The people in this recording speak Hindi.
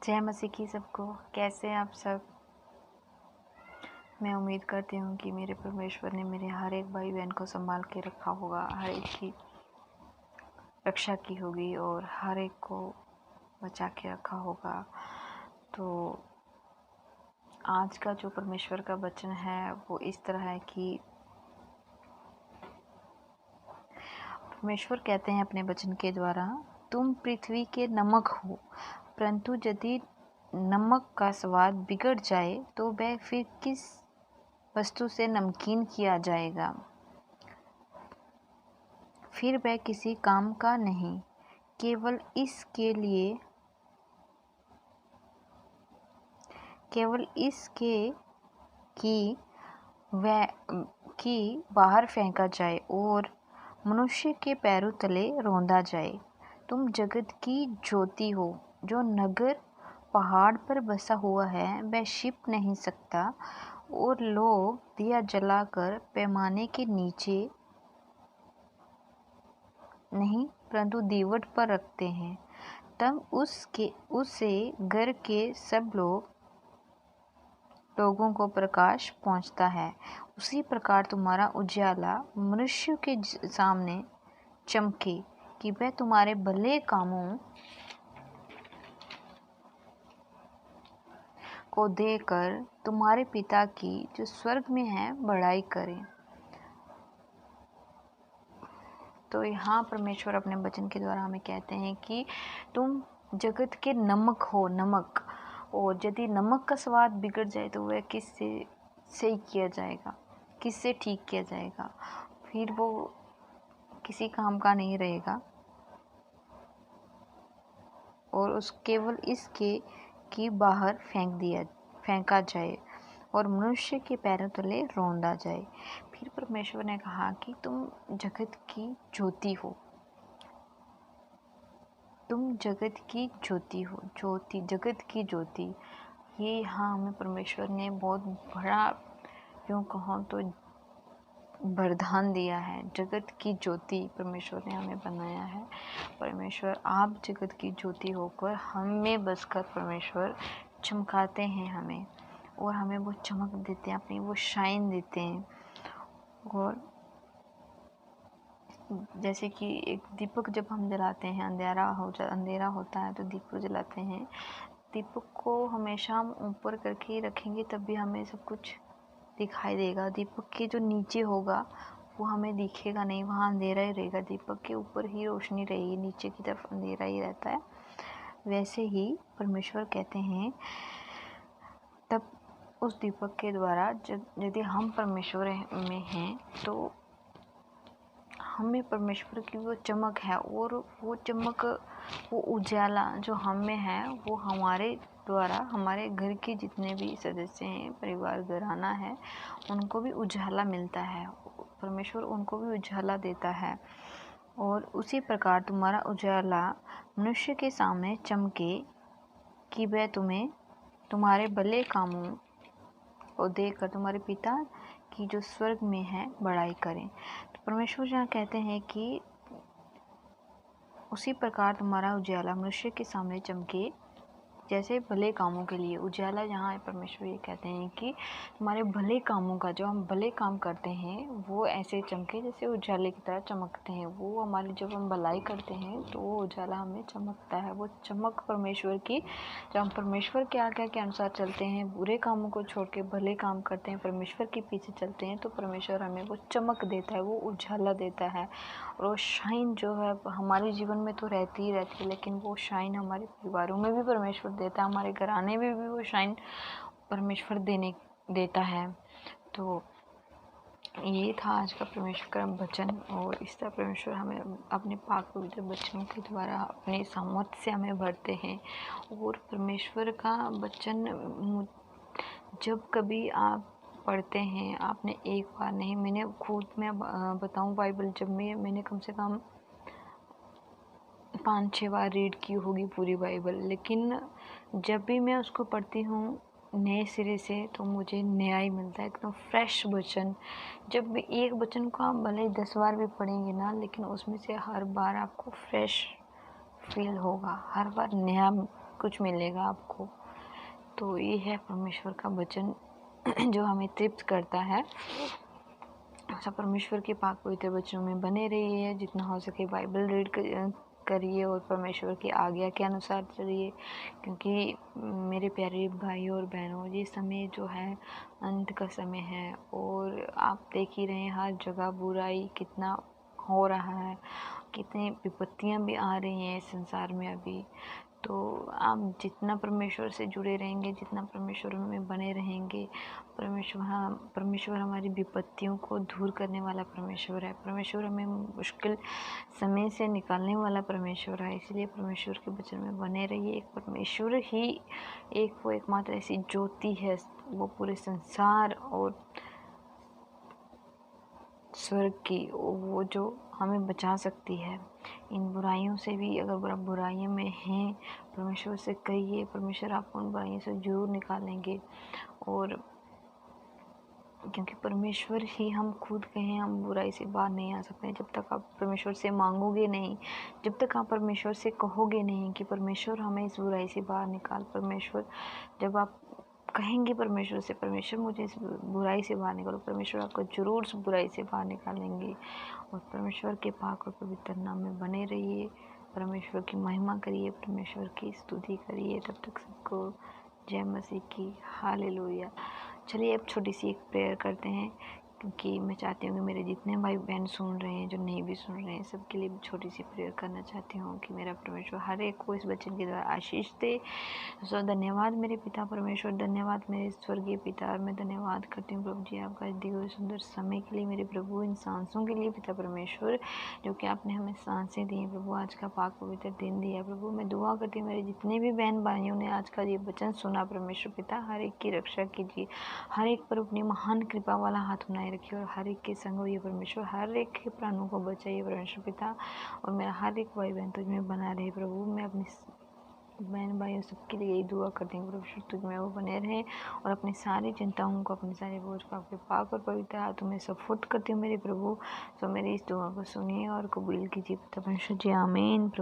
जय मसीह की सबको। कैसे हैं आप सब। मैं उम्मीद करती हूँ कि मेरे परमेश्वर ने मेरे हर एक भाई बहन को संभाल के रखा होगा, हर एक की रक्षा की होगी और हर एक को बचा के रखा होगा। तो आज का जो परमेश्वर का वचन है वो इस तरह है कि परमेश्वर कहते हैं अपने वचन के द्वारा, तुम पृथ्वी के नमक हो, परंतु यदि नमक का स्वाद बिगड़ जाए तो वह फिर किस वस्तु से नमकीन किया जाएगा, फिर वह किसी काम का नहीं, केवल इसके कि बाहर फेंका जाए और मनुष्य के पैरों तले रौंदा जाए। तुम जगत की ज्योति हो। जो नगर पहाड़ पर बसा हुआ है वह छिप नहीं सकता, और लोग दिया जलाकर पैमाने के नीचे नहीं परंतु दीवट पर रखते हैं, तब उससे घर के सब लोगों को प्रकाश पहुंचता है। उसी प्रकार तुम्हारा उजाला मनुष्य के सामने चमके, कि वह तुम्हारे भले कामों को देखकर तुम्हारे पिता की जो स्वर्ग में है बड़ाई करें। तो यहाँ परमेश्वर अपने वचन के द्वारा हमें कहते हैं कि तुम जगत के नमक हो, नमक। और यदि नमक का स्वाद बिगड़ जाए तो वह किससे सही किया जाएगा, किससे ठीक किया जाएगा, फिर वो किसी काम का नहीं रहेगा। और उस केवल इसके कि बाहर फेंका जाए और मनुष्य के पैरों तले रौंदा जाए। फिर परमेश्वर ने कहा कि तुम जगत की ज्योति हो, तुम जगत की ज्योति हो। ज्योति, जगत की ज्योति, ये यहाँ हमें परमेश्वर ने बहुत बड़ा, यूँ कहूँ तो वरदान दिया है। जगत की ज्योति परमेश्वर ने हमें बनाया है। परमेश्वर आप जगत की ज्योति होकर हम में बसकर परमेश्वर चमकाते हैं हमें, और हमें वो चमक देते हैं, अपनी वो शाइन देते हैं। और जैसे कि एक दीपक जब हम जलाते हैं, अंधेरा होता है तो दीपक जलाते हैं। दीपक को हमेशा हम ऊपर करके रखेंगे तब भी हमें सब कुछ दिखाई देगा। दीपक के जो नीचे होगा वो हमें दिखेगा नहीं, वहाँ अंधेरा ही रहेगा। दीपक के ऊपर ही रोशनी रहेगी, नीचे की तरफ अंधेरा ही रहता है। वैसे ही परमेश्वर कहते हैं, तब उस दीपक के द्वारा यदि हम परमेश्वर में हैं तो हमें परमेश्वर की वो चमक है, और वो चमक, वो उजाला जो हम में है वो हमारे द्वारा हमारे घर के जितने भी सदस्य हैं, परिवार घराना है, उनको भी उजाला मिलता है। परमेश्वर उनको भी उजाला देता है। और उसी प्रकार तुम्हारा उजाला मनुष्य के सामने चमके, कि वह तुम्हें तुम्हारे भले कामों को देखकर तुम्हारे पिता की जो स्वर्ग में है बड़ाई करें। तो परमेश्वर यहाँ कहते हैं कि उसी प्रकार तुम्हारा उजाला मनुष्य के सामने चमके, जैसे भले कामों के लिए। उजाला यहाँ परमेश्वर ये कहते हैं कि हमारे भले कामों का, जो हम भले काम करते हैं वो ऐसे चमके जैसे उजाले की तरह चमकते हैं। वो हमारी, जब हम भलाई करते हैं तो वो उजाला हमें चमकता है। वो चमक परमेश्वर की, जब हम परमेश्वर के आज्ञा के अनुसार चलते हैं, बुरे कामों को छोड़ के भले काम करते हैं, परमेश्वर के पीछे चलते हैं, तो परमेश्वर हमें वो चमक देता है, वो उजाला देता है। और वो शाइन जो है हमारे जीवन में तो रहती ही रहती है, लेकिन वो शाइन हमारे परिवारों में भी परमेश्वर देता है, हमारे घराने में भी वो शाइन परमेश्वर देता है। तो ये था आज का परमेश्वर का वचन। और इस तरह परमेश्वर हमें अपने पाक पवित्र वचनों के द्वारा अपने सामर्थ्य से हमें भरते हैं। और परमेश्वर का वचन जब कभी आप पढ़ते हैं, आपने एक बार नहीं, मैंने खुद में बताऊं, बाइबल जब मैंने कम से कम 5-6 बार रीड की होगी पूरी बाइबल, लेकिन जब भी मैं उसको पढ़ती हूँ नए सिरे से तो मुझे नया ही मिलता है, एकदम फ्रेश वचन। जब भी एक वचन को आप भले ही 10 बार भी पढ़ेंगे ना, लेकिन उसमें से हर बार आपको फ्रेश फील होगा, हर बार नया कुछ मिलेगा आपको। तो ये है परमेश्वर का वचन जो हमें तृप्त करता है। सब परमेश्वर के पाक पवित्र वचनों में बने रहिए, जितना हो सके बाइबल रीड करिए और परमेश्वर की आज्ञा के अनुसार चलिए, क्योंकि मेरे प्यारे भाइयों और बहनों, ये समय जो है अंत का समय है और आप देख ही रहे हैं हर जगह बुराई कितना हो रहा है, कितनी विपत्तियां भी आ रही हैं संसार में अभी। तो आप जितना परमेश्वर से जुड़े रहेंगे, जितना परमेश्वर में बने रहेंगे, परमेश्वर हमारी विपत्तियों को दूर करने वाला परमेश्वर है। परमेश्वर हमें मुश्किल समय से निकालने वाला परमेश्वर है। इसलिए परमेश्वर के वचन में बने रहिए। एक परमेश्वर ही वो एकमात्र ऐसी ज्योति है, वो पूरे संसार और स्वर्ग की, वो जो हमें बचा सकती है इन बुराइयों से भी। अगर आप बुराइयों में हैं, परमेश्वर से कहिए, परमेश्वर आपको उन बुराइयों से जरूर निकालेंगे। और क्योंकि परमेश्वर ही, हम खुद कहें हम बुराई से बाहर नहीं आ सकते जब तक आप परमेश्वर से मांगोगे नहीं, जब तक आप परमेश्वर से कहोगे नहीं कि परमेश्वर हमें इस बुराई से बाहर निकाल। परमेश्वर, जब आप कहेंगे परमेश्वर से, परमेश्वर मुझे इस बुराई से बाहर निकालो, परमेश्वर आपको जरूर इस बुराई से बाहर निकालेंगे। और परमेश्वर के पाक और पवित्र नाम में बने रहिए, परमेश्वर की महिमा करिए, परमेश्वर की स्तुति करिए। तब तक सबको जय मसीह की, हालेलुया। चलिए अब छोटी सी एक प्रेयर करते हैं, क्योंकि मैं चाहती हूँ कि मेरे जितने भाई बहन सुन रहे हैं, जो नहीं भी सुन रहे हैं, सबके लिए छोटी सी प्रेयर करना चाहती हूँ कि मेरा परमेश्वर हर एक को इस वचन के द्वारा आशीष दे। सो धन्यवाद मेरे पिता परमेश्वर, धन्यवाद मेरे स्वर्गीय पिता। और मैं धन्यवाद करती हूँ प्रभु जी आपका दिए हुए सुंदर समय के लिए, मेरे प्रभु इन सांसों के लिए पिता परमेश्वर, जो कि आपने हमें सांसें दी हैं प्रभु। आज का पाक पवित्र दिन दिया प्रभु। मैं दुआ करती हूँ मेरे जितने भी बहन भाइयों ने आज का ये वचन सुना, परमेश्वर पिता हर एक की रक्षा कीजिए, हर एक पर अपनी महान कृपा वाला हाथ बनाए रखिए और हर एक के संग होइए परमेश्वर, हर एक के प्राणों को बचाइए परमेश्वर पिता। और मेरा हर एक भाई बहन तुझ में बना रहे प्रभु। मैं अपनी बहन भाइयों सबके लिए यही दुआ करती हूँ परमेश्वर, तुझ में वो बने रहें और अपनी सारी चिंताओं को, अपनी सारी बोझ को आपके पाक और पवित्र हाथों में सपोर्ट करती हूँ मेरे प्रभु। तो मेरी इस दुआ को सुनिए और कबूल कीजिए परमेश्वर जी, आमीन प्रभु।